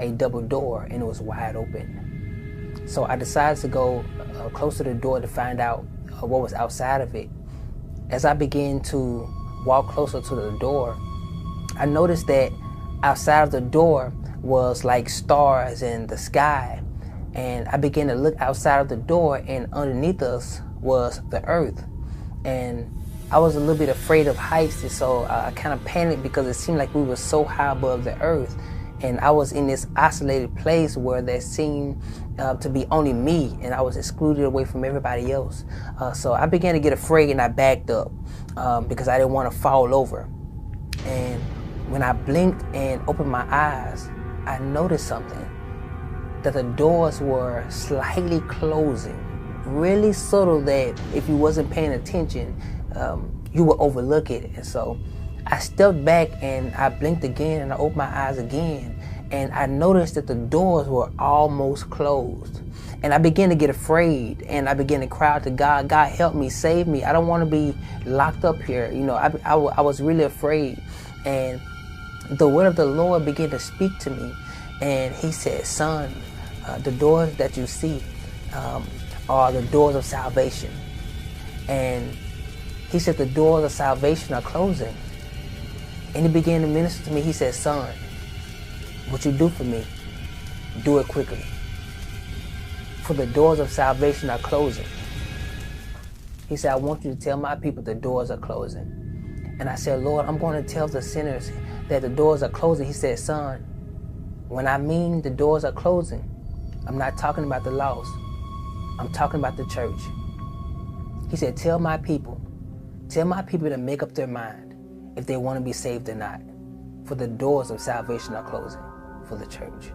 a double door and it was wide open. So I decided to go close to the door to find out what was outside of it. As I began to walk closer to the door, I noticed that outside of the door was like stars in the sky. And I began to look outside of the door, and underneath us was the earth. And I was a little bit afraid of heights, and so I kind of panicked because it seemed like we were so high above the earth. And I was in this isolated place where there seemed to be only me, and I was excluded away from everybody else. So I began to get afraid, and I backed up because I didn't want to fall over. And when I blinked and opened my eyes, I noticed something, that the doors were slightly closing, really subtle that if you wasn't paying attention, you would overlook it. And so I stepped back and I blinked again and I opened my eyes again, and I noticed that the doors were almost closed. And I began to get afraid, and I began to cry out to God, God, help me, save me. I don't want to be locked up here. You know, I was really afraid. And the word of the Lord began to speak to me, and he said, son, the doors that you see are the doors of salvation. And he said the doors of salvation are closing. And he began to minister to me. He said, son, what you do for me, do it quickly. For the doors of salvation are closing. He said, I want you to tell my people the doors are closing. And I said, Lord, I'm going to tell the sinners that the doors are closing. He said, son, when I mean the doors are closing, I'm not talking about the lost. I'm talking about the church. He said, tell my people to make up their mind if they want to be saved or not. For the doors of salvation are closing for the church.